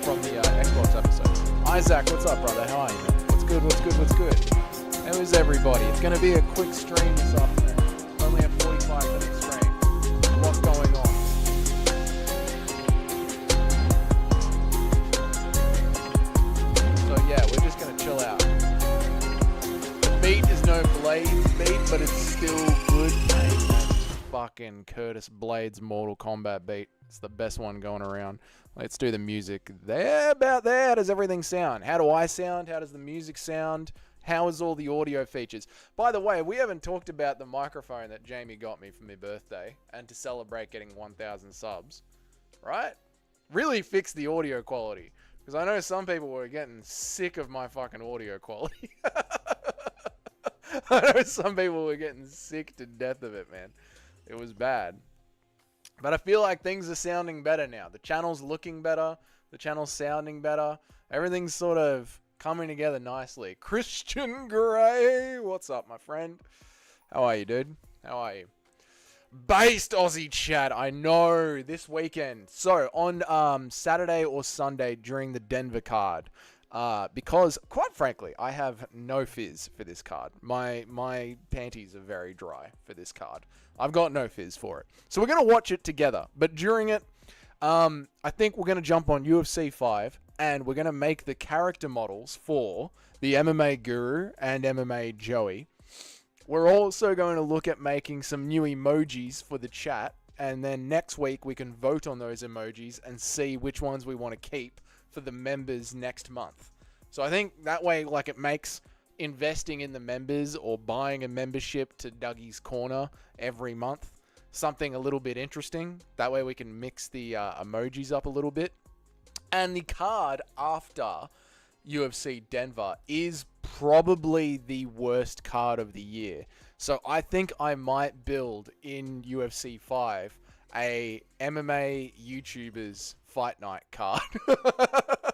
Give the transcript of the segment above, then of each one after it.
from the Xbox episode. Isaac, what's up, brother? How are you, man? What's good? What's good? What's good? How is everybody? It's going to be a quick stream this afternoon. Only a 45-minute stream. What's going on? So yeah, we're just going to chill out. The beat is no Blades beat, but it's still good. Mate, that's fucking Curtis Blades Mortal Kombat beat. It's the best one going around. Let's do the music. There, about there. How does everything sound? How do I sound? How does the music sound? How is all the audio features? By the way, we haven't talked about the microphone that Jamie got me for my birthday and to celebrate getting 1,000 subs. Right? Really fix the audio quality. Because I know some people were getting sick of my fucking audio quality. I know some people were getting sick to death of it, man. It was bad. But I feel like things are sounding better now. The channel's looking better. The channel's sounding better. Everything's sort of coming together nicely. Christian Grey, what's up, my friend? How are you, dude? How are you? Based Aussie chat, I know, this weekend. So, on Saturday or Sunday during the Denver card, because, quite frankly, I have no fizz for this card. My panties are very dry for this card. I've got no fizz for it. So we're going to watch it together. But during it, I think we're going to jump on UFC 5, and we're going to make the character models for the MMA Guru and MMA Joey. We're also going to look at making some new emojis for the chat, and then next week we can vote on those emojis and see which ones we want to keep for the members next month. So I think that way, like, it makes investing in the members or buying a membership to Dougie's Corner every month something a little bit interesting. That way we can mix the emojis up a little bit. And the card after UFC Denver is probably the worst card of the year. So I think I might build in UFC 5 a MMA YouTubers fight night card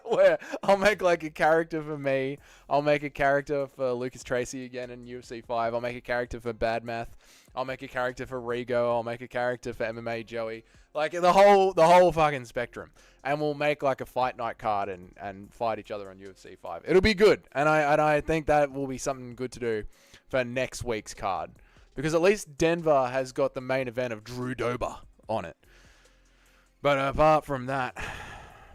where I'll make like a character for me. I'll make a character for Lucas Tracy again in UFC 5. I'll make a character for Bad Math. I'll make a character for Rigo. I'll make a character for MMA Joey. Like the whole fucking spectrum. And we'll make like a fight night card and fight each other on UFC 5. It'll be good. And I think that will be something good to do for next week's card. Because at least Denver has got the main event of Drew Dober on it. But apart from that,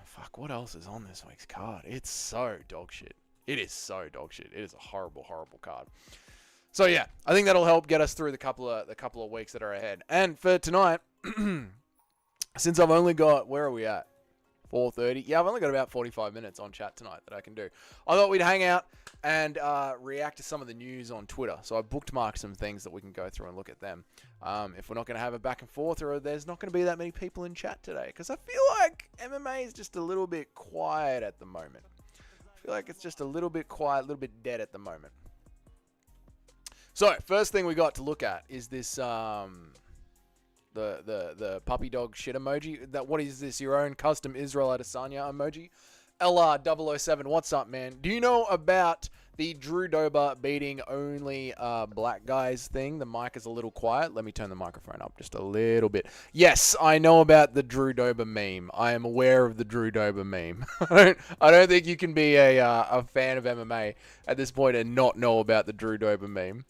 fuck, what else is on this week's card? It's so dog shit. It is so dog shit. It is a horrible, horrible card. So yeah, I think that'll help get us through the couple of weeks that are ahead. And for tonight, since I've only got, where are we at? 4:30. Yeah, I've only got about 45 minutes on chat tonight that I can do. I thought we'd hang out and react to some of the news on Twitter. So I bookmarked some things that we can go through and look at them. If we're not going to have a back and forth, or there's not going to be that many people in chat today, because I feel like MMA is just a little bit quiet at the moment. I feel like it's just a little bit quiet, a little bit dead at the moment. So first thing we got to look at is this the puppy dog shit emoji. What is this? Your own custom Israel Adesanya emoji. LR007, what's up, man? Do you know about the Drew Dober beating only black guys thing? The mic is a little quiet. Let me turn the microphone up just a little bit. Yes, I know about the Drew Dober meme. I am aware of the Drew Dober meme. I don't think you can be a fan of MMA at this point and not know about the Drew Dober meme.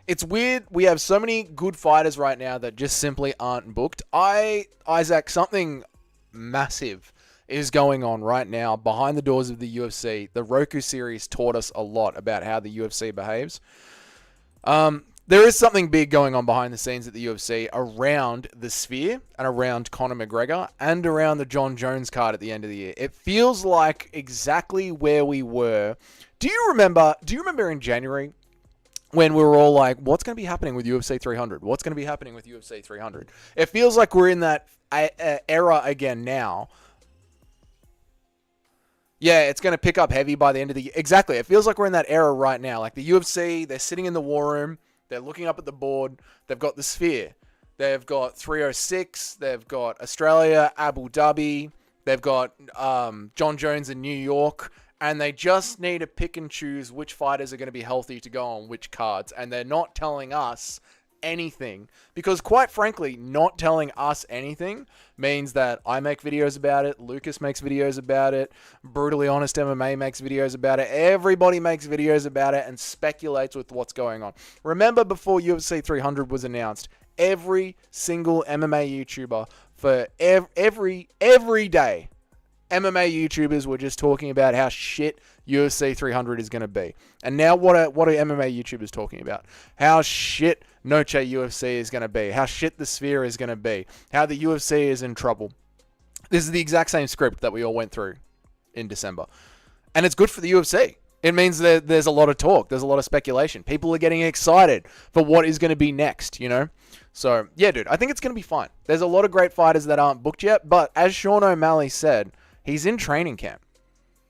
It's weird. We have so many good fighters right now that just simply aren't booked. Isaac, something massive is going on right now behind the doors of the UFC. The Roku series taught us a lot about how the UFC behaves. There is something big going on behind the scenes at the UFC around the Sphere and around Conor McGregor and around the John Jones card at the end of the year. It feels like exactly where we were. Do you remember in January when we were all like, what's going to be happening with UFC 300? What's going to be happening with UFC 300? It feels like we're in that era again now. Yeah, it's going to pick up heavy by the end of the year. Exactly. It feels like we're in that era right now. Like the UFC, they're sitting in the war room. They're looking up at the board. They've got the Sphere. They've got 306. They've got Australia, Abu Dhabi. They've got John Jones in New York. And they just need to pick and choose which fighters are going to be healthy to go on which cards. And they're not telling us anything, because quite frankly, not telling us anything means that I make videos about it, Lucas makes videos about it, Brutally Honest MMA makes videos about it, everybody makes videos about it and speculates with what's going on. Remember, before UFC 300 was announced, every single MMA YouTuber for every day, MMA YouTubers were just talking about how shit UFC 300 is going to be. And now what are MMA YouTubers talking about? How shit Noche UFC is going to be. How shit the Sphere is going to be. How the UFC is in trouble. This is the exact same script that we all went through in December. And it's good for the UFC. It means that there's a lot of talk. There's a lot of speculation. People are getting excited for what is going to be next, you know? So, yeah, dude, I think it's going to be fine. There's a lot of great fighters that aren't booked yet. But as Sean O'Malley said, he's in training camp.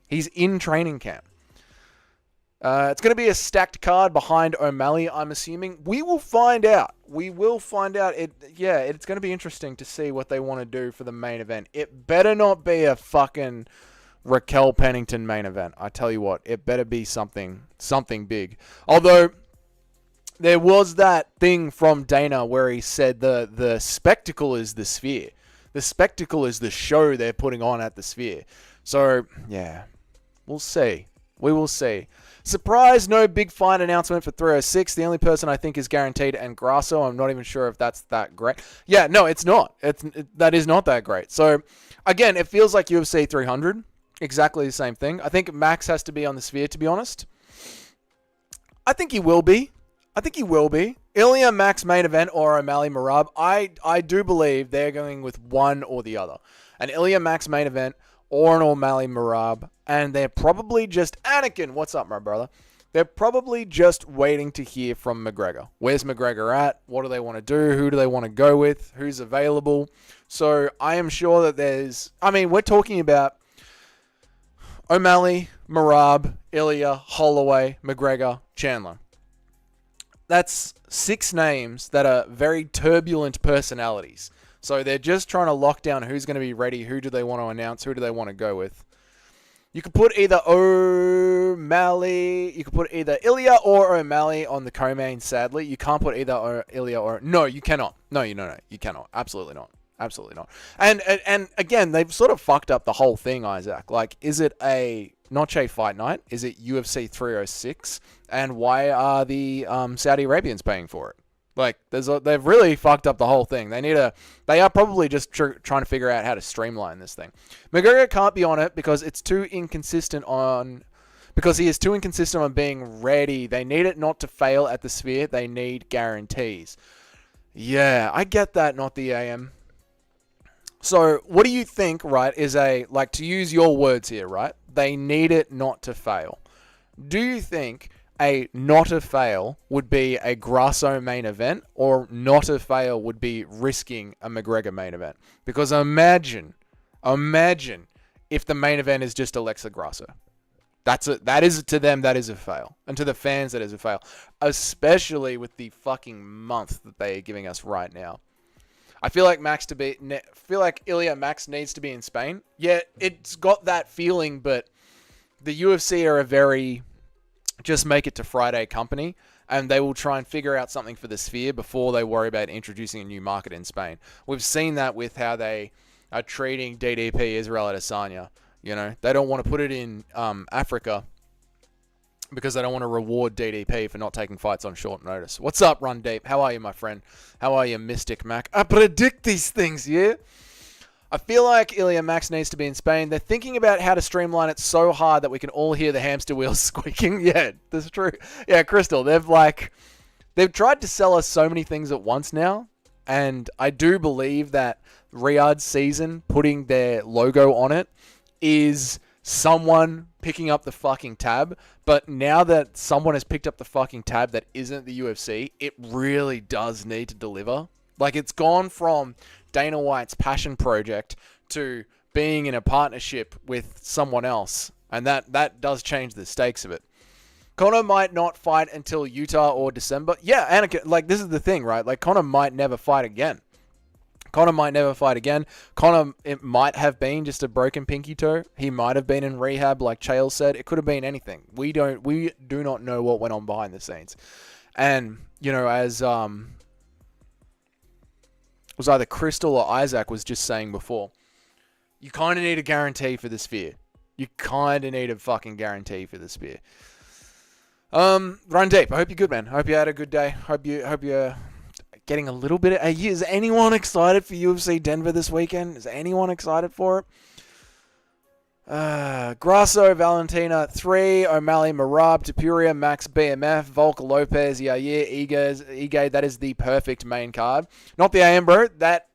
He's in training camp. It's going to be a stacked card behind O'Malley, I'm assuming. We will find out. We will find out. It's going to be interesting to see what they want to do for the main event. It better not be a fucking Raquel Pennington main event. I tell you what, it better be something big. Although, there was that thing from Dana where he said the spectacle is the Sphere. The spectacle is the show they're putting on at the Sphere. So, yeah, we'll see. We will see. Surprise, no big fight announcement for 306. The only person I think is guaranteed, and Grasso. I'm not even sure if that's that great. Yeah, no, it's not. That is not that great. So, again, it feels like UFC 300. Exactly the same thing. I think Max has to be on the Sphere, to be honest. I think he will be. Ilya Max main event or O'Malley Merab. I do believe they're going with one or the other. An Ilya Max main event or an O'Malley Merab. And they're probably just... Anakin, what's up, my brother? They're probably just waiting to hear from McGregor. Where's McGregor at? What do they want to do? Who do they want to go with? Who's available? So I am sure that there's... I mean, we're talking about O'Malley, Merab, Ilya, Holloway, McGregor, Chandler. That's 6 names that are very turbulent personalities. So they're just trying to lock down who's going to be ready, who do they want to announce, who do they want to go with. You could put either O'Malley, you could put either Ilya or O'Malley on the co-main, sadly. You can't put either Ilya or... No, you cannot. No, you cannot. Absolutely not. Absolutely not. And again, they've sort of fucked up the whole thing, Isaac. Like, is it a Noche fight night? Is it UFC 306? And why are the Saudi Arabians paying for it? Like, they've really fucked up the whole thing. They are probably just trying to figure out how to streamline this thing. McGregor can't be on it because he is too inconsistent on being ready. They need it not to fail at the Sphere. They need guarantees. Yeah, I get that, not the AM. So, what do you think, right, is to use your words here, right? They need it not to fail. Do you think a not a fail would be a Grasso main event, or not a fail would be risking a McGregor main event? Because imagine if the main event is just Alexa Grasso. That is to them, that is a fail. And to the fans, that is a fail. Especially with the fucking month that they are giving us right now. I feel like Ilya Max needs to be in Spain. Yeah, it's got that feeling, but the UFC are a very just make it to Friday company, and they will try and figure out something for the Sphere before they worry about introducing a new market in Spain. We've seen that with how they are treating DDP Israel Adesanya. You know, they don't want to put it in Africa because they don't want to reward DDP for not taking fights on short notice. What's up, Run Deep? How are you, my friend? How are you, Mystic Mac? I predict these things, yeah? I feel like Ilya Max needs to be in Spain. They're thinking about how to streamline it so hard that we can all hear the hamster wheels squeaking. Yeah, that's true. Yeah, Crystal, they've tried to sell us so many things at once now, and I do believe that Riyadh's season, putting their logo on it, is someone picking up the fucking tab. But now that someone has picked up the fucking tab that isn't the UFC, it really does need to deliver. Like, it's gone from Dana White's passion project to being in a partnership with someone else. And that does change the stakes of it. Conor might not fight until Utah or December. Yeah, and this is the thing, right? Like, Conor might never fight again. Conor, it might have been just a broken pinky toe. He might have been in rehab, like Chael said. It could have been anything. We do not know what went on behind the scenes. And, you know, as was either Crystal or Isaac was just saying before, you kind of need a guarantee for the Sphere. You kind of need a fucking guarantee for the Sphere. Run Deep, I hope you're good, man. I hope you had a good day. Hope you're getting a little bit of... Is anyone excited for UFC Denver this weekend? Is anyone excited for it? Grasso, Valentina, 3, O'Malley, Marab, Tapuria, Max, BMF, Volker, Lopez, Yair, Ige. That is the perfect main card. Not the AM, bro. That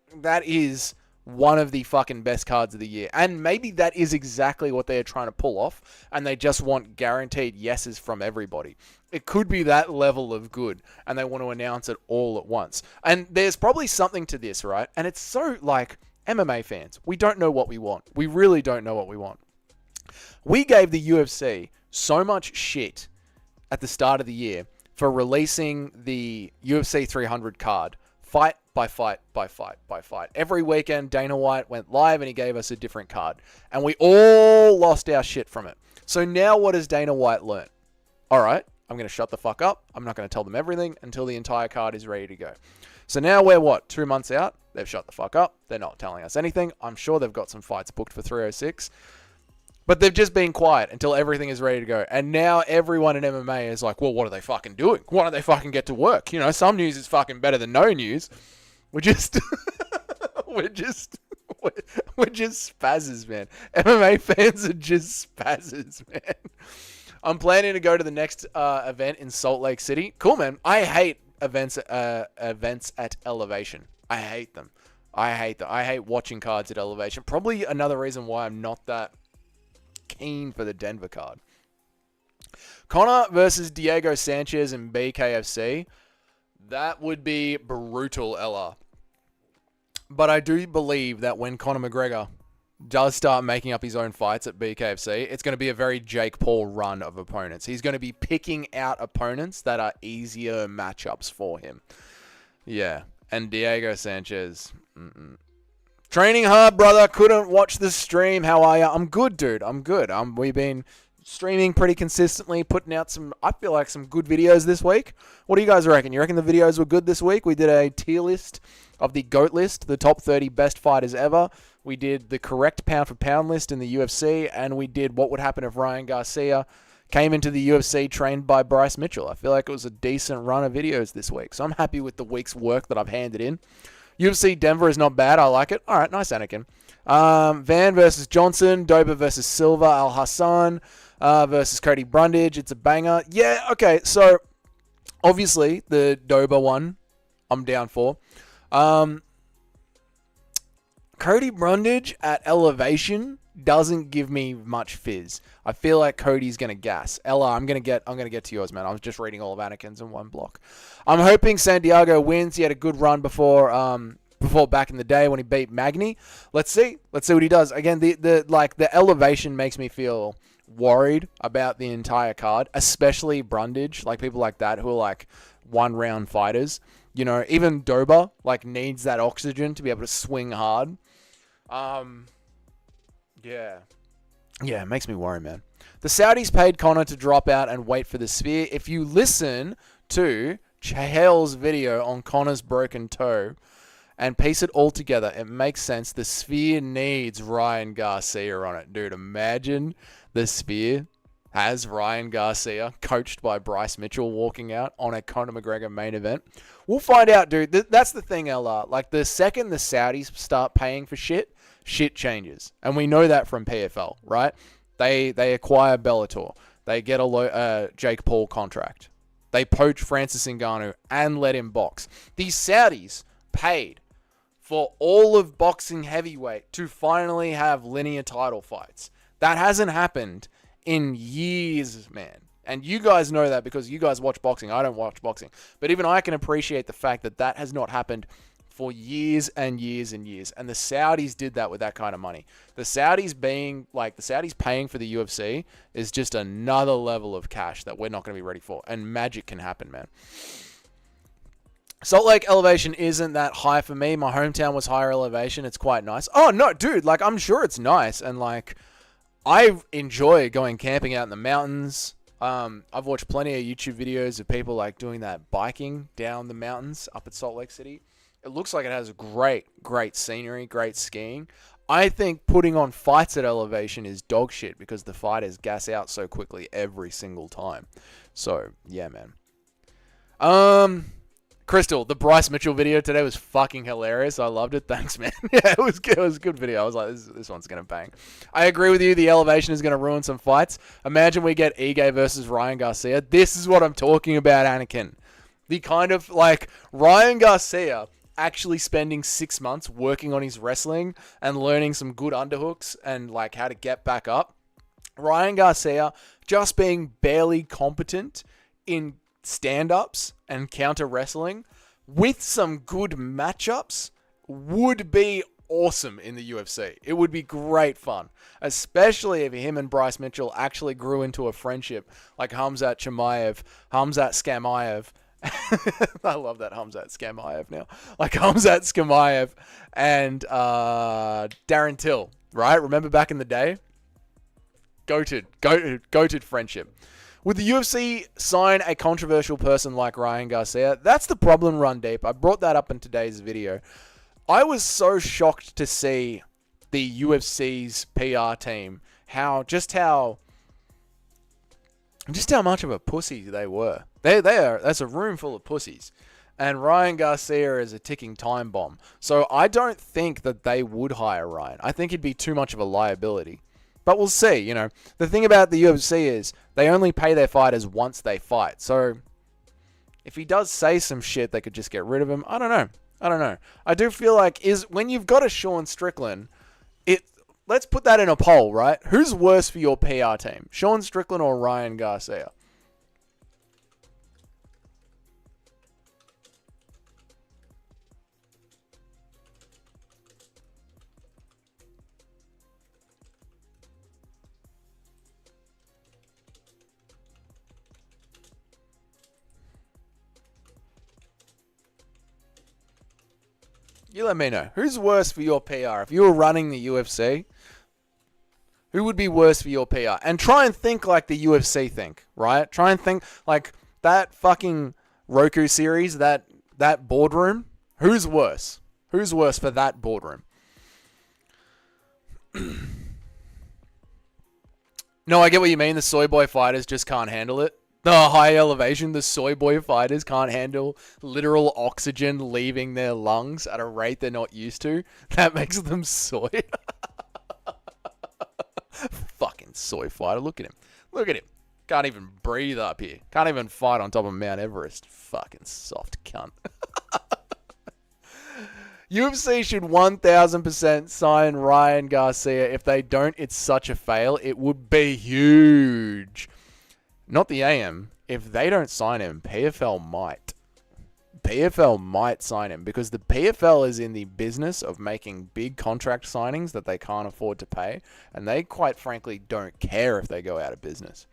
is one of the fucking best cards of the year. And maybe that is exactly what they're trying to pull off, and they just want guaranteed yeses from everybody. It could be that level of good, and they want to announce it all at once. And there's probably something to this, right? And it's so, like... MMA fans, we don't know what we want. We really don't know what we want. We gave the UFC so much shit at the start of the year for releasing the UFC 300 card, fight by fight by fight by fight. Every weekend, Dana White went live and he gave us a different card. And we all lost our shit from it. So now what has Dana White learned? All right, I'm going to shut the fuck up. I'm not going to tell them everything until the entire card is ready to go. So now we're, 2 months out? They've shut the fuck up. They're not telling us anything. I'm sure they've got some fights booked for 306. But they've just been quiet until everything is ready to go. And now everyone in MMA is like, well, what are they fucking doing? Why don't they fucking get to work? You know, some news is fucking better than no news. We're just... we're just spazzes, man. MMA fans are just spazzes, man. I'm planning to go to the next event in Salt Lake City. Cool, man. I hate events at Elevation. I hate them. I hate watching cards at Elevation. Probably another reason why I'm not that keen for the Denver card. Conor versus Diego Sanchez in BKFC. That would be brutal, Ella. But I do believe that when Conor McGregor does start making up his own fights at BKFC, it's going to be a very Jake Paul run of opponents. He's going to be picking out opponents that are easier matchups for him. Yeah. And Diego Sanchez. Training hard, brother. Couldn't watch the stream. How are you? I'm good, dude. I'm good. We've been streaming pretty consistently, putting out I feel like some good videos this week. What do you guys reckon? You reckon the videos were good this week? We did a tier list of the GOAT list, the top 30 best fighters ever. We did the correct pound-for-pound list in the UFC, and we did what would happen if Ryan Garcia came into the UFC trained by Bryce Mitchell. I feel like it was a decent run of videos this week, so I'm happy with the week's work that I've handed in. UFC Denver is not bad. I like it. All right, nice, Anakin. Van versus Johnson, Dober versus Silva, Al Hassan versus Cody Brundage. It's a banger. Yeah, okay, so obviously the Dober one I'm down for. Cody Brundage at Elevation doesn't give me much fizz. I feel like Cody's gonna gas. Ella, I'm gonna get to yours, man. I was just reading all of Anakin's in one block. I'm hoping Santiago wins. He had a good run before back in the day when he beat Magny. Let's see what he does. Again, the Elevation makes me feel worried about the entire card, especially Brundage, like people like that who are like 1-round fighters. You know, even Dober needs that oxygen to be able to swing hard. Yeah, it makes me worry, man. The Saudis paid Conor to drop out and wait for the Sphere. If you listen to Chael's video on Conor's broken toe and piece it all together, it makes sense. The Sphere needs Ryan Garcia on it. Dude, imagine the Sphere has Ryan Garcia, coached by Bryce Mitchell, walking out on a Conor McGregor main event. We'll find out, dude. That's the thing, LR. Like, the second the Saudis start paying for shit changes. And we know that from PFL, right? They acquire Bellator. They get a Jake Paul contract. They poach Francis Ngannou and let him box. These Saudis paid for all of boxing heavyweight to finally have linear title fights. That hasn't happened in years, man. And you guys know that because you guys watch boxing. I don't watch boxing. But even I can appreciate the fact that that has not happened for years and years and years. And the Saudis did that with that kind of money. The Saudis paying for the UFC is just another level of cash that we're not going to be ready for. And magic can happen, man. Salt Lake Elevation isn't that high for me. My hometown was higher elevation. It's quite nice. Oh, no, dude. I'm sure it's nice. And, I enjoy going camping out in the mountains. I've watched plenty of YouTube videos of people like doing that biking down the mountains up at Salt Lake City. It looks like it has great scenery, great skiing. I think putting on fights at elevation is dog shit because the fighters gas out so quickly every single time. So, yeah, man. Crystal, the Bryce Mitchell video today was fucking hilarious. I loved it. Thanks, man. Yeah, it was good. It was a good video. I was like, this one's going to bang. I agree with you. The elevation is going to ruin some fights. Imagine we get Ige versus Ryan Garcia. This is what I'm talking about, Anakin. The kind of, like, Ryan Garcia actually spending 6 months working on his wrestling and learning some good underhooks and, like, how to get back up. Ryan Garcia just being barely competent in stand-ups and counter wrestling with some good matchups would be awesome in the UFC. It would be great fun, especially if him and Bryce Mitchell actually grew into a friendship like Hamzat Skamaev. I love that Hamzat Skamaev now. Like Hamzat Skamaev and Darren Till, right? Remember back in the day? Goated friendship. Would the UFC sign a controversial person like Ryan Garcia? That's the problem, Run Deep. I brought that up in today's video. I was so shocked to see the UFC's PR team, just how much of a pussy they were. That's a room full of pussies. And Ryan Garcia is a ticking time bomb. So I don't think that they would hire Ryan. I think he'd be too much of a liability. But we'll see, you know. The thing about the UFC is they only pay their fighters once they fight. So if he does say some shit, they could just get rid of him. I don't know. I do feel like when you've got a Sean Strickland, let's put that in a poll, right? Who's worse for your PR team? Sean Strickland or Ryan Garcia? You let me know. Who's worse for your PR? If you were running the UFC, who would be worse for your PR? And try and think like the UFC think, right? Try and think like that fucking Roku series, that boardroom. Who's worse? Who's worse for that boardroom? No, I get what you mean. The soy boy fighters just can't handle it. The high elevation, the soy boy fighters can't handle literal oxygen leaving their lungs at a rate they're not used to. That makes them soy. Fucking soy fighter. Look at him. Look at him. Can't even breathe up here. Can't even fight on top of Mount Everest. Fucking soft cunt. UFC should 1000% sign Ryan Garcia. If they don't, it's such a fail. It would be huge. Not the AM. If they don't sign him, PFL might. PFL might sign him because the PFL is in the business of making big contract signings that they can't afford to pay, and they quite frankly don't care if they go out of business.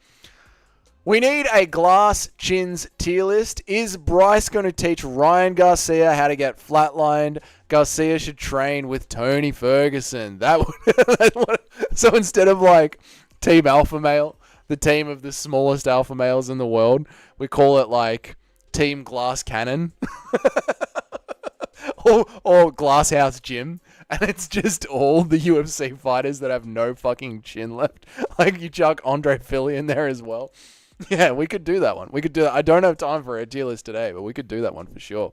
We need a Glass Chins tier list. Is Bryce going to teach Ryan Garcia how to get flatlined? Garcia should train with Tony Ferguson. So instead of like Team Alpha Male, the team of the smallest alpha males in the world, we call it like Team Glass Cannon or Glass House Gym, and it's just all the UFC fighters that have no fucking chin left. Like you chuck Andre Philly in there as well. Yeah, we could do that one. We could do that. I don't have time for a tier list today, but we could do that one for sure.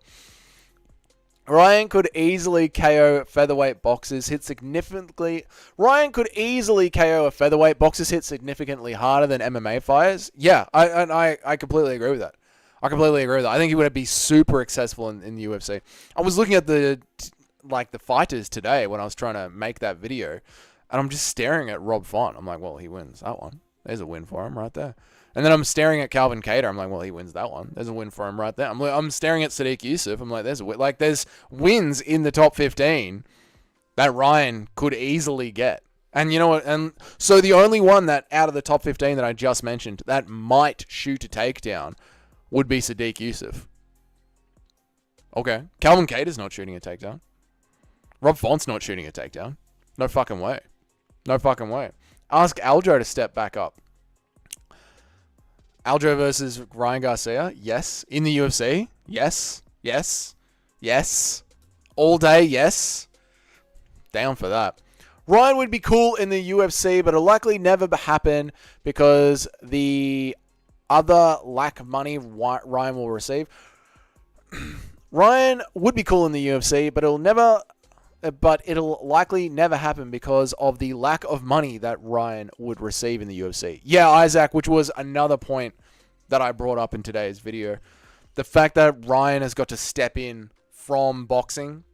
Ryan could easily KO featherweight boxers hit significantly. Ryan could easily KO a featherweight boxers hit significantly harder than MMA fighters. Yeah, I completely agree with that. I think he would be super successful in the UFC. I was looking at the fighters today when I was trying to make that video, and I'm just staring at Rob Font. I'm like, well, he wins that one. There's a win for him right there. And then I'm staring at Calvin Kattar. I'm like, well, he wins that one. There's a win for him right there. I'm staring at Sadiq Yusuf. I'm like, there's a win. Like, there's wins in the top 15 that Ryan could easily get. And you know what? And so the only one that out of the top 15 that I just mentioned that might shoot a takedown would be Sadiq Yusuf. Okay. Calvin Kattar's not shooting a takedown. Rob Font's not shooting a takedown. No fucking way. No fucking way. Ask Aljo to step back up. Aljo versus Ryan Garcia? Yes. In the UFC? Yes. Yes. Yes. All day? Yes. Down for that. Ryan would be cool in the UFC, but it'll likely never happen because the other lack of money Ryan will receive. Ryan would be cool in the UFC, but it'll likely never happen because of the lack of money that Ryan would receive in the UFC. Yeah, Isaac, which was another point that I brought up in today's video. The fact that Ryan has got to step in from boxing.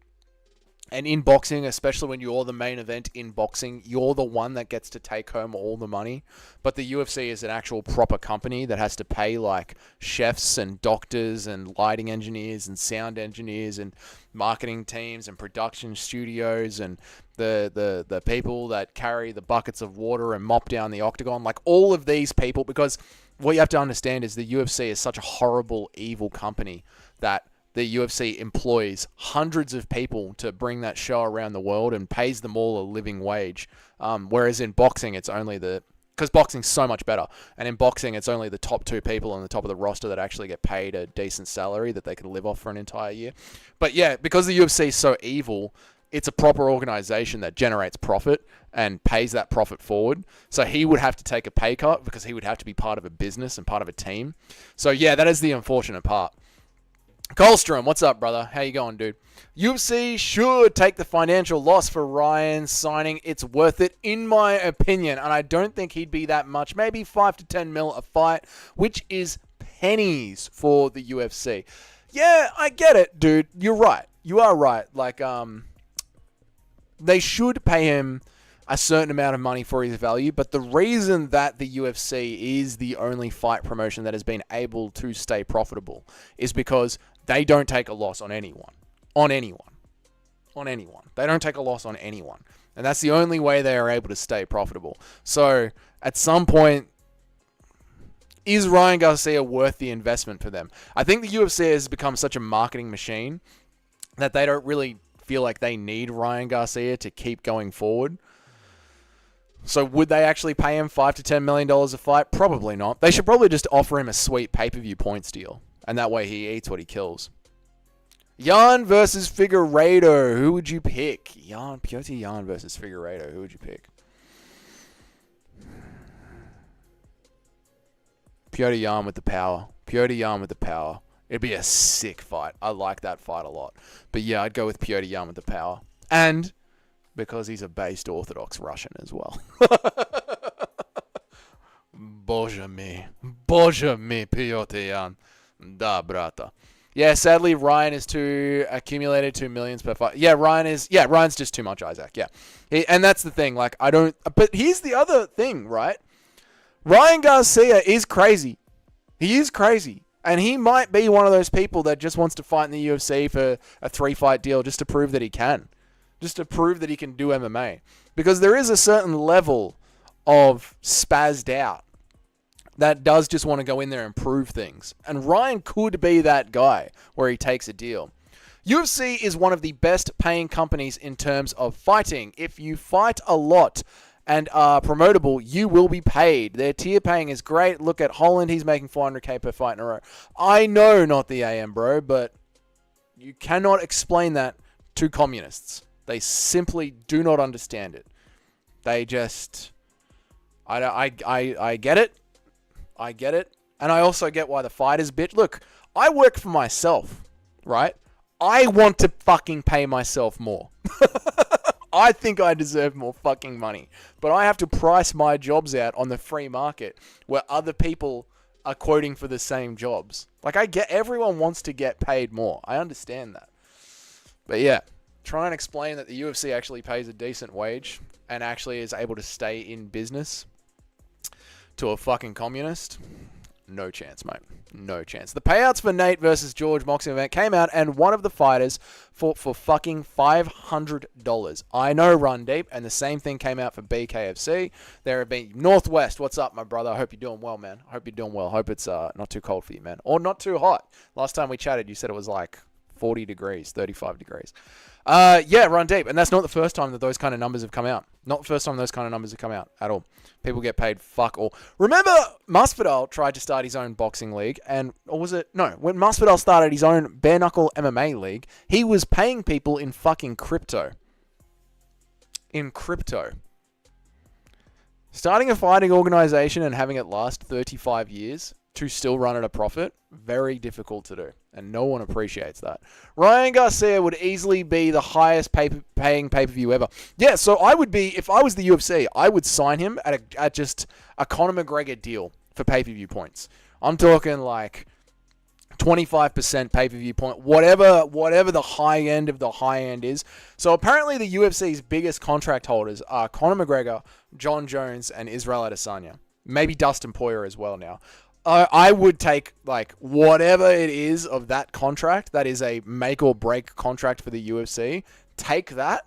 And in boxing, especially when you're the main event in boxing, you're the one that gets to take home all the money. But the UFC is an actual proper company that has to pay like chefs and doctors and lighting engineers and sound engineers and marketing teams and production studios and the people that carry the buckets of water and mop down the octagon. Like all of these people, because what you have to understand is the UFC is such a horrible, evil company that the UFC employs hundreds of people to bring that show around the world and pays them all a living wage. Whereas in boxing, it's only because boxing's so much better. And in boxing, it's only the top 2 people on the top of the roster that actually get paid a decent salary that they can live off for an entire year. But yeah, because the UFC is so evil, it's a proper organization that generates profit and pays that profit forward. So he would have to take a pay cut because he would have to be part of a business and part of a team. So yeah, that is the unfortunate part. Colstrom, what's up, brother? How you going, dude? UFC should take the financial loss for Ryan signing. It's worth it, in my opinion. And I don't think he'd be that much. Maybe 5 to 10 mil a fight, which is pennies for the UFC. Yeah, I get it, dude. You're right. You are right. Like, they should pay him a certain amount of money for his value, but the reason that the UFC is the only fight promotion that has been able to stay profitable is because they don't take a loss on anyone. On anyone. They don't take a loss on anyone. And that's the only way they are able to stay profitable. So, at some point, is Ryan Garcia worth the investment for them? I think the UFC has become such a marketing machine that they don't really feel like they need Ryan Garcia to keep going forward. So would they actually pay him $5 to $10 million a fight? Probably not. They should probably just offer him a sweet pay-per-view points deal. And that way he eats what he kills. Jan versus Figueiredo. Who would you pick? Petr Yan versus Figueiredo. Who would you pick? Petr Yan with the power. Petr Yan with the power. It'd be a sick fight. I like that fight a lot. But yeah, I'd go with Petr Yan with the power. And because he's a based Orthodox Russian as well. Bože mi, Petr Yan. Da, brata. Yeah, sadly, Ryan is too accumulated 2 millions per fight. Yeah, Ryan's just too much, Isaac. Yeah. And that's the thing. Like, but here's the other thing, right? Ryan Garcia is crazy. He is crazy. And he might be one of those people that just wants to fight in the UFC for a 3-fight deal just to prove that he can. Just to prove that he can do MMA. Because there is a certain level of spazzed out that does just want to go in there and prove things. And Ryan could be that guy where he takes a deal. UFC is one of the best paying companies in terms of fighting. If you fight a lot and are promotable, you will be paid. Their tier paying is great. Look at Holland. He's making 400k per fight in a row. I know, not the AM, bro, but you cannot explain that to communists. They simply do not understand it. They just... I get it. I get it. And I also get why the fighters bitch. Look, I work for myself, right? I want to fucking pay myself more. I think I deserve more fucking money. But I have to price my jobs out on the free market where other people are quoting for the same jobs. Like, I get... Everyone wants to get paid more. I understand that. But yeah... Try and explain that the UFC actually pays a decent wage and actually is able to stay in business to a fucking communist. No chance, mate. No chance. The payouts for Nate versus George boxing event came out and one of the fighters fought for fucking $500. I know, Run Deep, and the same thing came out for BKFC. There have been... Northwest, what's up, my brother? I hope you're doing well, man. I hope you're doing well. Hope it's not too cold for you, man. Or not too hot. Last time we chatted, you said it was like 40 degrees, 35 degrees. Yeah, run deep. And that's not the first time that those kind of numbers have come out. Not the first time those kind of numbers have come out at all. People get paid fuck all. Remember, Masvidal tried to start his own boxing league, or was it? No, when Masvidal started his own bare knuckle MMA league, he was paying people in fucking crypto. In crypto. Starting a fighting organization and having it last 35 years to still run at a profit, very difficult to do. And no one appreciates that. Ryan Garcia would easily be the highest paying pay-per-view ever. Yeah, so I would be, if I was the UFC, I would sign him at just a Conor McGregor deal for pay-per-view points. I'm talking like 25% pay-per-view point, whatever the high end of the high end is. So apparently the UFC's biggest contract holders are Conor McGregor, John Jones, and Israel Adesanya. Maybe Dustin Poirier as well now. I would take like whatever it is of that contract that is a make or break contract for the UFC. Take that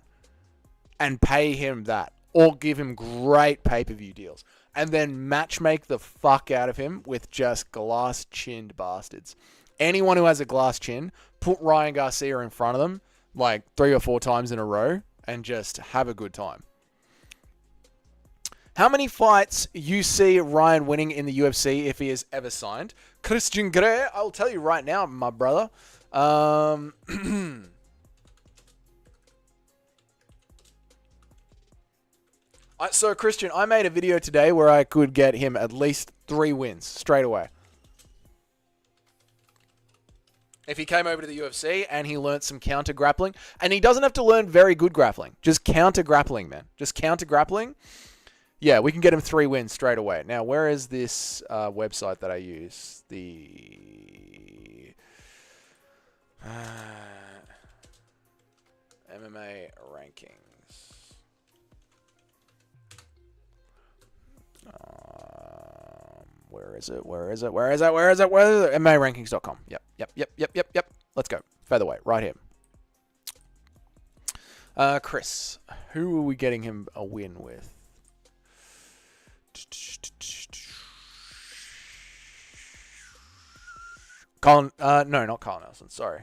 and pay him that, or give him great pay-per-view deals, and then matchmake the fuck out of him with just glass-chinned bastards. Anyone who has a glass chin, put Ryan Garcia in front of them like 3 or 4 times in a row and just have a good time. How many fights you see Ryan winning in the UFC if he is ever signed? Christian Gray, I'll tell you right now, my brother. So, Christian, I made a video today where I could get him at least 3 wins straight away. If he came over to the UFC and he learnt some counter grappling, and he doesn't have to learn very good grappling, just counter grappling, man. Just counter grappling. Yeah, we can get him 3 wins straight away. Now, where is this website that I use? The MMA rankings. Where is it? MMArankings.com. Yep. Let's go. Featherweight, right here. Chris, who are we getting him a win with? Colin, no, not Colin Nelson. Sorry.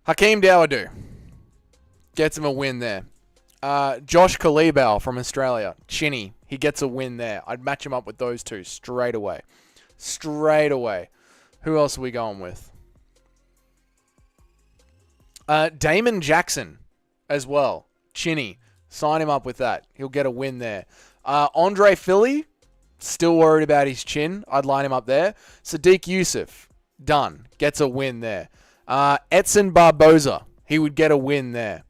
Hakeem Dawodu gets him a win there. Josh Kalibau from Australia, Chinny, he gets a win there. I'd match him up with those two straight away. Straight away. Who else are we going with? Damon Jackson as well, Chinny. Sign him up with that. He'll get a win there. Andre Philly, still worried about his chin. I'd line him up there. Sadiq Yusuf, done. Gets a win there. Edson Barboza, he would get a win there.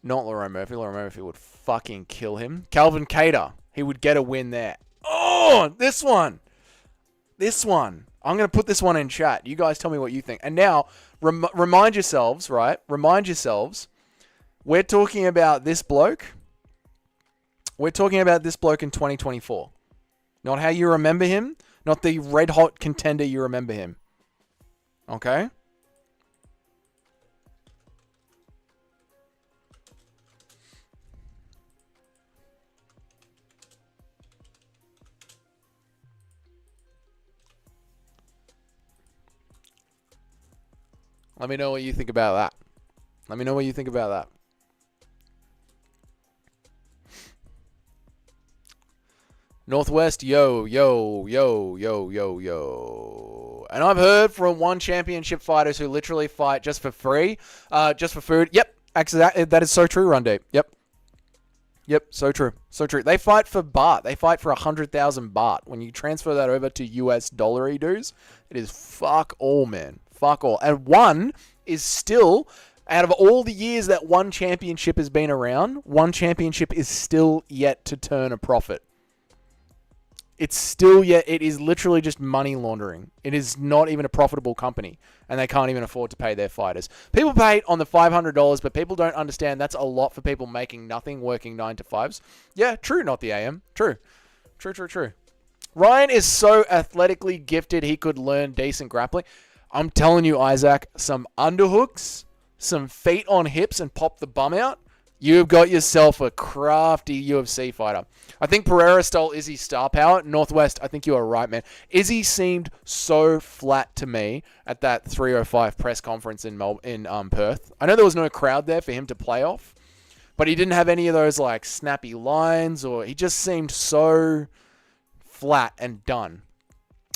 Not Lerone Murphy. Lerone Murphy would fucking kill him. Calvin Kattar, he would get a win there. Oh, this one. I'm going to put this one in chat. You guys tell me what you think. And now, remind yourselves, right? Remind yourselves, we're talking about this bloke. We're talking about this bloke in 2024. Not how you remember him. Not the red-hot contender you remember him. Okay? Let me know what you think about that. Northwest, yo. And I've heard from one championship fighters who literally fight just for free, just for food. Yep, actually, that is so true, Rundeep. Yep, so true. They fight for baht. They fight for 100,000 baht. When you transfer that over to US dollar dues, it is fuck all, man. Fuck all. And one is still, out of all the years that one championship has been around, one championship is still yet to turn a profit. It is literally just money laundering. It is not even a profitable company, and they can't even afford to pay their fighters. People pay on the $500, but people don't understand that's a lot for people making nothing, working 9 to 5s. Yeah, true, not the AM. True. Ryan is so athletically gifted, he could learn decent grappling. I'm telling you, Isaac, some underhooks, some feet on hips and pop the bum out. You've got yourself a crafty UFC fighter. I think Pereira stole Izzy's star power. Northwest, I think you are right, man. Izzy seemed so flat to me at that 305 press conference in Perth. I know there was no crowd there for him to play off, but he didn't have any of those like snappy lines, or he just seemed so flat and done.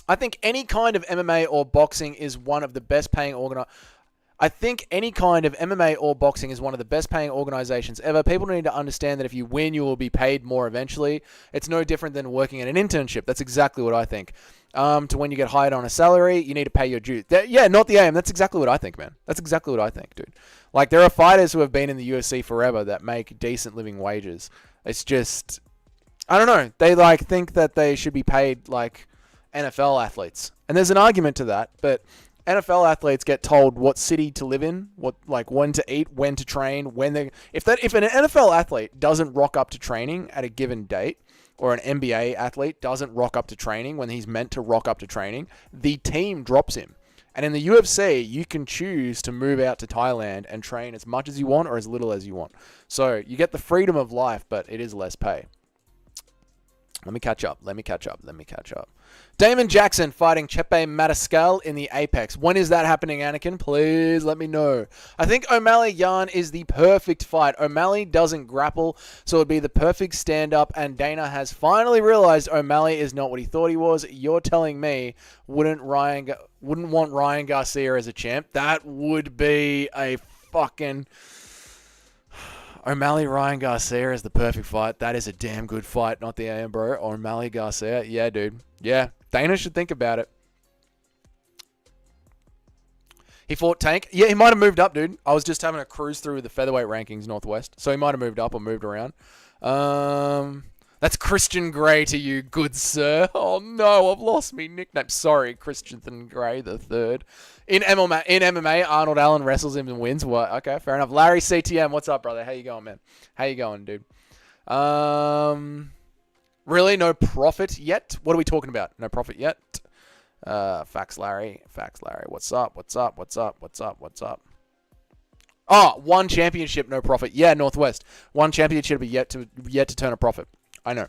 I think any kind of MMA or boxing is one of the best paying I think any kind of MMA or boxing is one of the best paying organizations ever. People need to understand that if you win, you will be paid more eventually. It's no different than working at an internship. That's exactly what I think. To when you get hired on a salary, you need to pay your dues. Yeah, not the aim. That's exactly what I think, man. That's exactly what I think, dude. Like, there are fighters who have been in the UFC forever that make decent living wages. It's just, I don't know. They like think that they should be paid like NFL athletes. And there's an argument to that, but NFL athletes get told what city to live in, when to eat, when to train, if an NFL athlete doesn't rock up to training at a given date, or an NBA athlete doesn't rock up to training when he's meant to rock up to training, the team drops him. And in the UFC, you can choose to move out to Thailand and train as much as you want or as little as you want. So you get the freedom of life, but it is less pay. Let me catch up. Damon Jackson fighting Chepe Mariscal in the Apex. When is that happening, Anakin? Please let me know. I think O'Malley-Yan is the perfect fight. O'Malley doesn't grapple, so it would be the perfect stand-up, and Dana has finally realized O'Malley is not what he thought he was. You're telling me wouldn't want Ryan Garcia as a champ? That would be a fucking... O'Malley, Ryan Garcia is the perfect fight. That is a damn good fight, not the AM, bro. O'Malley, Garcia. Yeah, dude. Yeah. Dana should think about it. He fought Tank. Yeah, he might have moved up, dude. I was just having a cruise through the featherweight rankings, Northwest. So he might have moved up or moved around. That's Christian Grey to you, good sir. Oh, no, I've lost me nickname. Sorry, Christian Grey the third. In MMA, Arnold Allen wrestles him and wins. What? Okay, fair enough. Larry CTM, what's up, brother? How you going, man? How you going, dude? Really? No profit yet? What are we talking about? No profit yet? Facts, Larry. What's up? Oh, one championship, no profit. Yeah, Northwest. One championship yet to turn a profit. I know,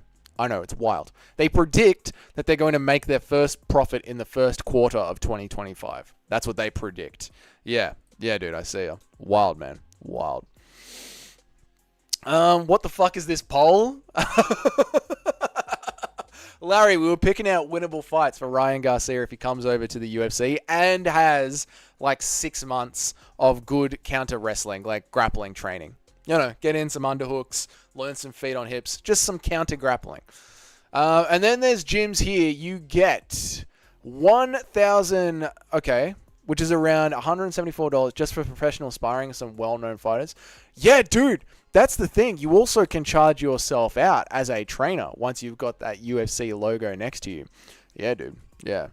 it's wild. They predict that they're going to make their first profit in the first quarter of 2025. That's what they predict. Yeah, dude, I see you. Wild, man. Wild. What the fuck is this poll? Larry, we were picking out winnable fights for Ryan Garcia if he comes over to the UFC and has like 6 months of good counter wrestling, like grappling training. You know, get in some underhooks, learn some feet on hips, just some counter grappling. And then there's gyms here. You get 1,000, okay, which is around $174 just for professional sparring of some well-known fighters. Yeah, dude, that's the thing. You also can charge yourself out as a trainer once you've got that UFC logo next to you. Yeah, dude. Yeah.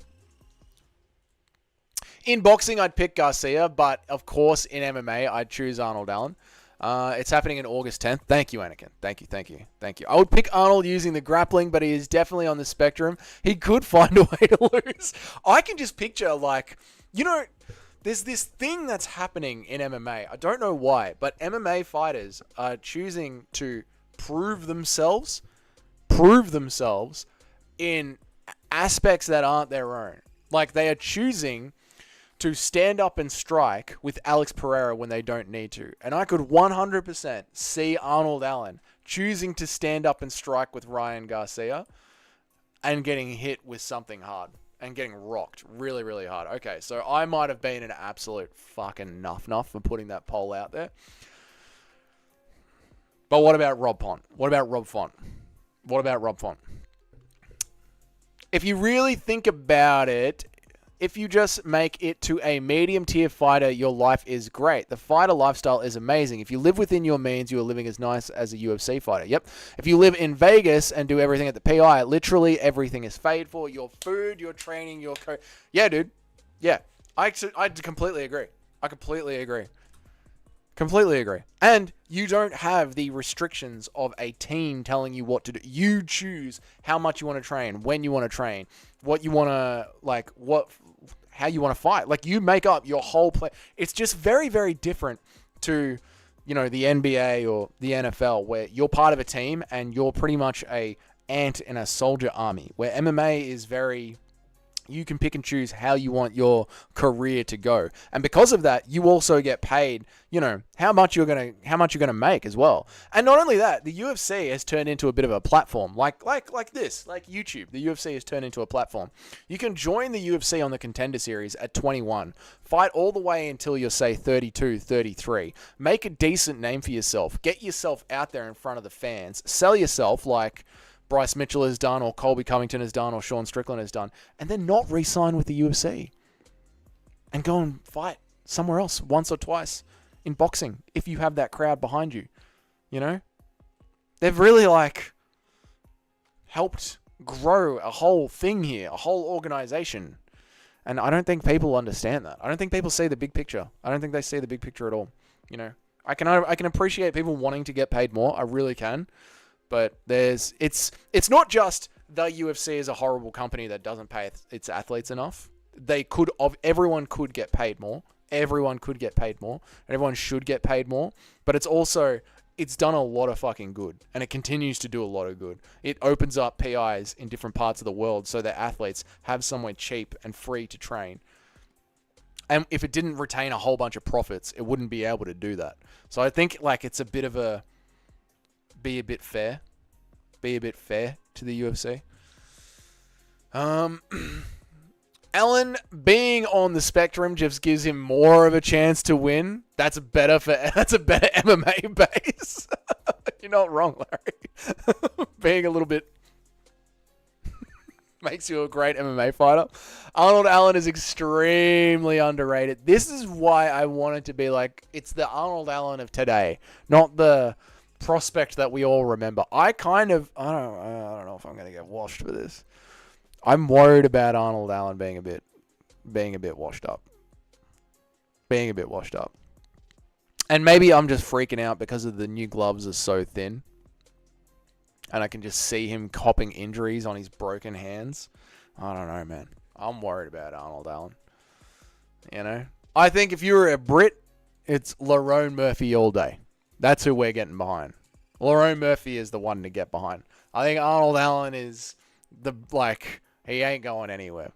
In boxing, I'd pick Garcia, but of course in MMA, I'd choose Arnold Allen. It's happening in August 10th. Thank you, Anakin. Thank you. I would pick Arnold using the grappling, but he is definitely on the spectrum. He could find a way to lose. I can just picture, like, you know, there's this thing that's happening in MMA. I don't know why, but MMA fighters are choosing to prove themselves in aspects that aren't their own. Like, they are choosing to stand up and strike with Alex Pereira when they don't need to. And I could 100% see Arnold Allen choosing to stand up and strike with Ryan Garcia and getting hit with something hard and getting rocked really, really hard. Okay, so I might have been an absolute fucking nuff for putting that poll out there. But what about Rob Font? What about Rob Font? If you really think about it, if you just make it to a medium tier fighter, your life is great. The fighter lifestyle is amazing. If you live within your means, you are living as nice as a UFC fighter. Yep. If you live in Vegas and do everything at the PI, literally everything is paid for. Your food, your training, your yeah, dude. Yeah. I completely agree. Completely agree. And you don't have the restrictions of a team telling you what to do. You choose how much you want to train, when you want to train, what you want to, like, how you want to fight. Like, you make up your whole play. It's just very, very different to, you know, the NBA or the NFL, where you're part of a team and you're pretty much a ant in a soldier army, where MMA is very, you can pick and choose how you want your career to go. And because of that, you also get paid, you know, how much you're going to make as well. And not only that, the UFC has turned into a bit of a platform like this, like YouTube. The UFC has turned into a platform. You can join the UFC on the Contender Series at 21, fight all the way until you're, say, 32, 33. Make a decent name for yourself. Get yourself out there in front of the fans. Sell yourself like Bryce Mitchell has done, or Colby Covington has done, or Sean Strickland has done, and then not re-sign with the UFC and go and fight somewhere else once or twice in boxing if you have that crowd behind you. You know? They've really, like, helped grow a whole thing here, a whole organization. And I don't think people understand that. I don't think people see the big picture. I don't think they see the big picture at all. You know? I can appreciate people wanting to get paid more. I really can. But it's not just the UFC is a horrible company that doesn't pay its athletes enough. Everyone could get paid more. Everyone could get paid more. And everyone should get paid more. But it's done a lot of fucking good. And it continues to do a lot of good. It opens up PIs in different parts of the world so that athletes have somewhere cheap and free to train. And if it didn't retain a whole bunch of profits, it wouldn't be able to do that. So I think, like, it's a bit of a... Be a bit fair to the UFC. Allen being on the spectrum just gives him more of a chance to win. That's a better MMA base. You're not wrong, Larry. Being a little bit makes you a great MMA fighter. Arnold Allen is extremely underrated. This is why I wanted to be like, it's the Arnold Allen of today, not the prospect that we all remember. I don't know if I'm going to get washed for this. I'm worried about Arnold Allen being a bit washed up. And maybe I'm just freaking out because of the new gloves are so thin. And I can just see him copping injuries on his broken hands. I don't know, man. I'm worried about Arnold Allen. You know? I think if you were a Brit, it's Lerone Murphy all day. That's who we're getting behind. Lerone Murphy is the one to get behind. I think Arnold Allen is he ain't going anywhere.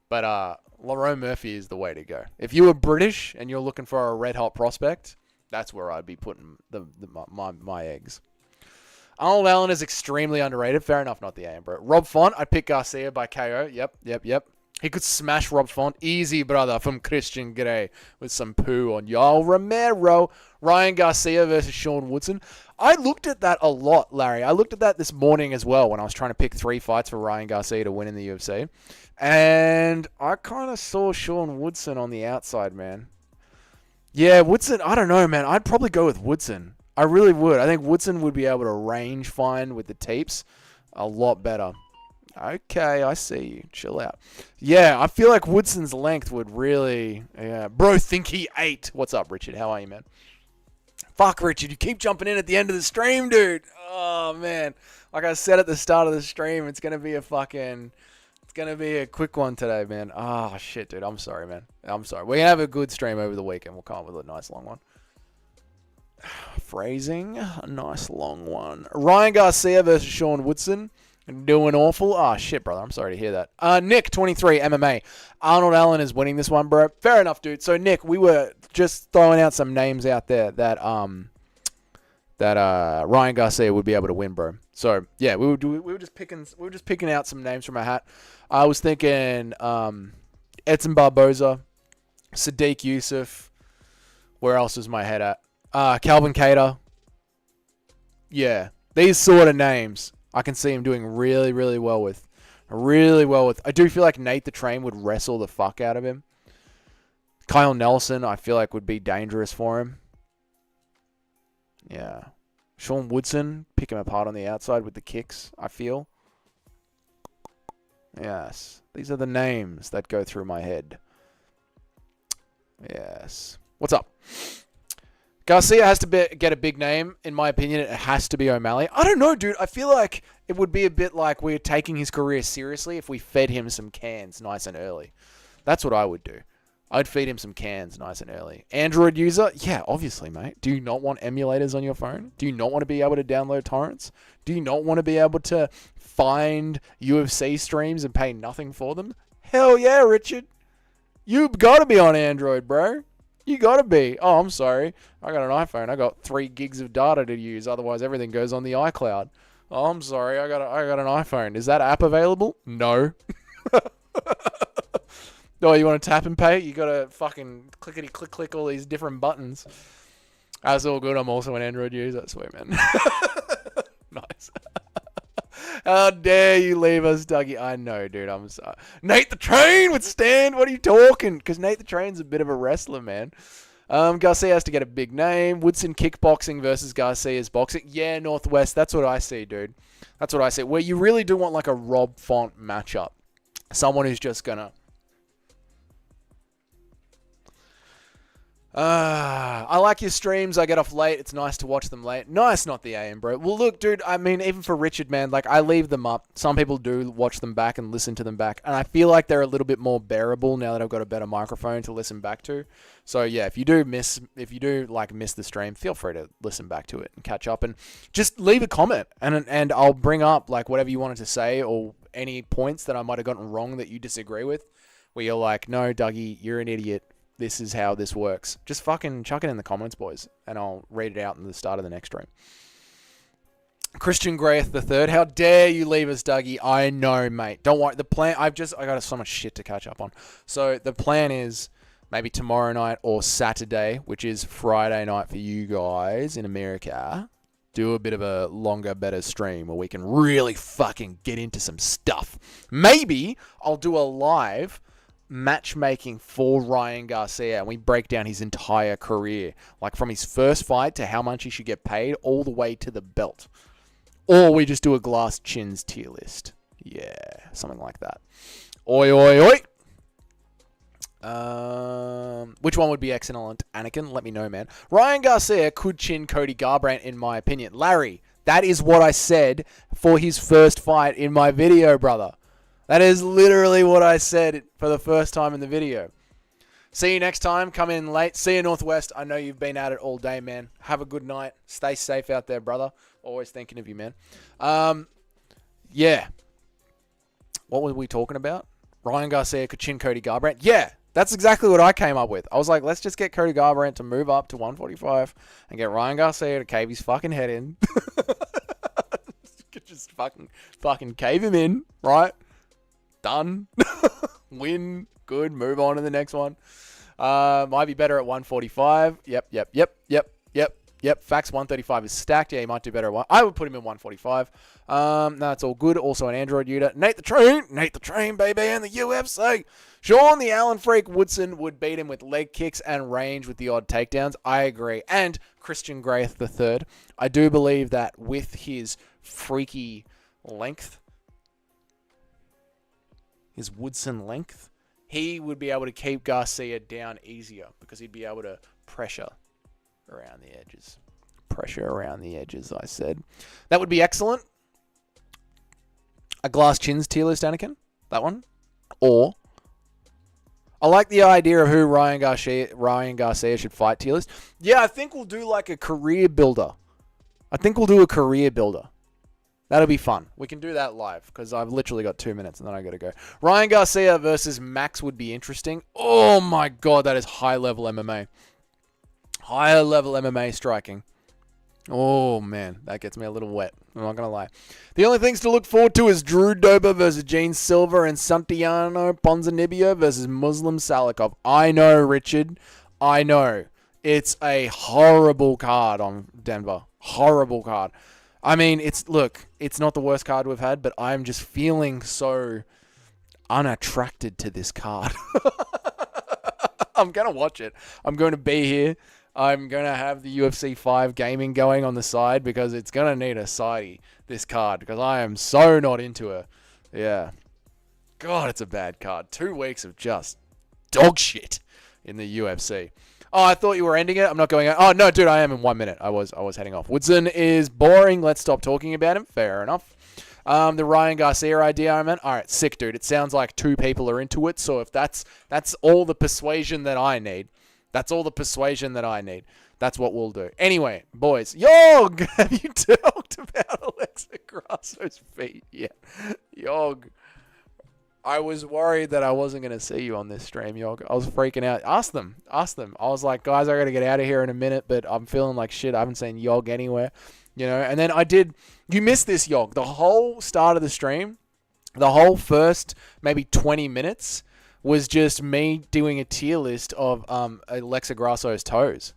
But Lerone Murphy is the way to go. If you were British and you're looking for a red hot prospect, that's where I'd be putting my eggs. Arnold Allen is extremely underrated. Fair enough, not the AM, bro. Rob Font, I'd pick Garcia by KO. Yep. He could smash Rob Font. Easy, brother, from Christian Grey with some poo on Yoel Romero. Ryan Garcia versus Sean Woodson. I looked at that a lot, Larry. I looked at that this morning as well when I was trying to pick 3 fights for Ryan Garcia to win in the UFC. And I kind of saw Sean Woodson on the outside, man. Yeah, Woodson, I don't know, man. I'd probably go with Woodson. I really would. I think Woodson would be able to range find with the teeps a lot better. Okay, I see you. Chill out. Yeah, I feel like Woodson's length would really... Yeah. Bro, think he ate. What's up, Richard? How are you, man? Fuck, Richard. You keep jumping in at the end of the stream, dude. Oh, man. Like I said at the start of the stream, it's going to be a fucking... It's going to be a quick one today, man. Oh, shit, dude. I'm sorry, man. I'm sorry. We're going to have a good stream over the weekend. We'll come up with a nice long one. Phrasing. A nice long one. Ryan Garcia versus Sean Woodson. Doing awful. Oh, shit, brother. I'm sorry to hear that. Nick, 23, MMA. Arnold Allen is winning this one, bro. Fair enough, dude. So, Nick, we were just throwing out some names out there that Ryan Garcia would be able to win, bro. So, yeah, we were just picking out some names from our hat. I was thinking Edson Barboza, Sadiq Yusuf. Where else is my head at? Calvin Kattar. Yeah, these sort of names. I can see him doing really, really well with. I do feel like Nate the Train would wrestle the fuck out of him. Kyle Nelson, I feel like would be dangerous for him. Yeah. Sean Woodson, pick him apart on the outside with the kicks, I feel. Yes. These are the names that go through my head. Yes. What's up? Garcia has to get a big name. In my opinion, it has to be O'Malley. I don't know, dude. I feel like it would be a bit like we're taking his career seriously if we fed him some cans nice and early. That's what I would do. I'd feed him some cans nice and early. Android user? Yeah, obviously, mate. Do you not want emulators on your phone? Do you not want to be able to download torrents? Do you not want to be able to find UFC streams and pay nothing for them? Hell yeah, Richard. You've got to be on Android, bro. You got to be. Oh, I'm sorry. I got an iPhone. I got 3 gigs of data to use. Otherwise, everything goes on the iCloud. Oh, I'm sorry. I got an iPhone. Is that app available? No. Oh, you want to tap and pay? You got to fucking click all these different buttons. That's all good. I'm also an Android user. Sweet, man. Nice. How dare you leave us, Dougie? I know, dude. I'm sorry. Nate the Train would stand. What are you talking? Because Nate the Train's a bit of a wrestler, man. Garcia has to get a big name. Woodson kickboxing versus Garcia's boxing. Yeah, Northwest. That's what I see, dude. That's what I see. Where you really do want like a Rob Font matchup. Someone who's just going to... I like your streams. I get off late. It's nice to watch them late. Nice, not the AM, bro. Well, look, dude, I mean, even for Richard, man, like, I leave them up. Some people do watch them back and listen to them back. And I feel like they're a little bit more bearable now that I've got a better microphone to listen back to. So, yeah, if you do miss the stream, feel free to listen back to it and catch up. And just leave a comment. And I'll bring up, like, whatever you wanted to say or any points that I might have gotten wrong that you disagree with. Where you're like, no, Dougie, you're an idiot. This is how this works. Just fucking chuck it in the comments, boys, and I'll read it out in the start of the next stream. Christian Grayth III, how dare you leave us, Dougie? I know, mate. Don't worry. The plan, I got so much shit to catch up on. So the plan is maybe tomorrow night or Saturday, which is Friday night for you guys in America, do a bit of a longer, better stream where we can really fucking get into some stuff. Maybe I'll do a live matchmaking for Ryan Garcia and we break down his entire career, like from his first fight to how much he should get paid all the way to the belt. Or we just do a glass chins tier list. Yeah, something like that. Oi, oi, oi. Which one would be excellent, Anakin? Let me know, man. Ryan Garcia could chin Cody Garbrandt, in my opinion. Larry, that is what I said for his first fight in my video, brother. That is literally what I said for the first time in the video. See you next time. Come in late. See you, Northwest. I know you've been at it all day, man. Have a good night. Stay safe out there, brother. Always thinking of you, man. Yeah. What were we talking about? Ryan Garcia could chin Cody Garbrandt. Yeah, that's exactly what I came up with. I was like, let's just get Cody Garbrandt to move up to 145 and get Ryan Garcia to cave his fucking head in. Just fucking cave him in, right? Done. Win. Good. Move on to the next one. Might be better at 145. Yep. Facts 135 is stacked. Yeah, he might do better at one. I would put him in 145. That's all good. Also an Android unit. Nate the Train, baby, and the UFC. Sean the Allen Freak Woodson would beat him with leg kicks and range with the odd takedowns. I agree. And Christian Grayth III. I do believe that with his freaky length, his Woodson length, he would be able to keep Garcia down easier because he'd be able to pressure around the edges. Pressure around the edges, I said. That would be excellent. A glass chins tier list, Anakin. That one. Or, I like the idea of who Ryan Garcia should fight tier list. Yeah, I think we'll do like a career builder. That'll be fun. We can do that live because I've literally got 2 minutes and then I got to go. Ryan Garcia versus Max would be interesting. Oh my God, that is high-level MMA. Higher level MMA striking. Oh man, that gets me a little wet. I'm not going to lie. The only things to look forward to is Drew Dober versus Gene Silva and Santiago Ponzinibbio versus Muslim Salikov. I know, Richard. I know. It's a horrible card on Denver. Horrible card. I mean, it's not the worst card we've had, but I'm just feeling so unattracted to this card. I'm going to watch it. I'm going to be here. I'm going to have the UFC 5 gaming going on the side because it's going to need a sidey, this card, because I am so not into it. Yeah. God, it's a bad card. 2 weeks of just dog shit in the UFC. Oh, I thought you were ending it. I'm not going out. Oh, no, dude, I am in 1 minute. I was heading off. Woodson is boring. Let's stop talking about him. Fair enough. The Ryan Garcia idea I meant. All right, sick, dude. It sounds like 2 people are into it. So if that's all the persuasion that I need, that's all the persuasion that I need. That's what we'll do. Anyway, boys, Yog, have you talked about Alexa Grasso's feet yet? Yog. I was worried that I wasn't going to see you on this stream, Yog. I was freaking out. Ask them. I was like, guys, I got to get out of here in a minute, but I'm feeling like shit. I haven't seen Yog anywhere, you know. And then you missed this, Yog. The whole start of the stream, the whole first maybe 20 minutes was just me doing a tier list of Alexa Grasso's toes.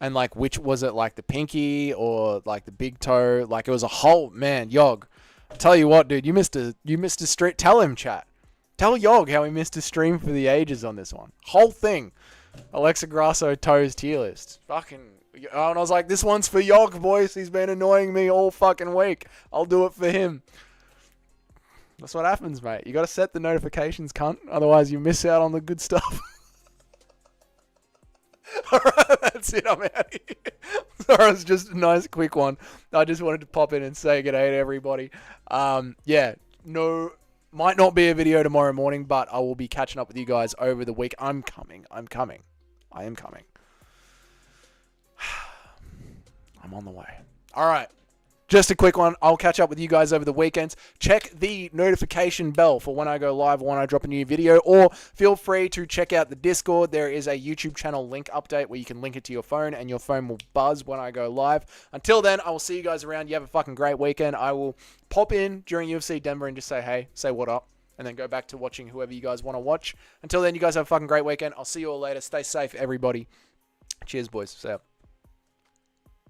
And like, which was it, like the pinky or like the big toe? Like it was a whole, man, Yog. I tell you what, dude, you missed a stream. Tell him, chat. Tell Yog how he missed a stream for the ages on this one. Whole thing. Alexa Grasso toes tier list. Fucking. And I was like, this one's for Yog, boys. He's been annoying me all fucking week. I'll do it for him. That's what happens, mate. You got to set the notifications, cunt. Otherwise, you miss out on the good stuff. Alright, that's it. I'm out of here. Sorry, it was just a nice quick one. I just wanted to pop in and say good day to everybody. Yeah, no, might not be a video tomorrow morning, but I will be catching up with you guys over the week. I'm coming. I am coming. I'm on the way. Alright. Just a quick one. I'll catch up with you guys over the weekends. Check the notification bell for when I go live or when I drop a new video, or feel free to check out the Discord. There is a YouTube channel link update where you can link it to your phone and your phone will buzz when I go live. Until then, I will see you guys around. You have a fucking great weekend. I will pop in during UFC Denver and just say hey, say what up, and then go back to watching whoever you guys want to watch. Until then, you guys have a fucking great weekend. I'll see you all later. Stay safe, everybody. Cheers, boys. See ya.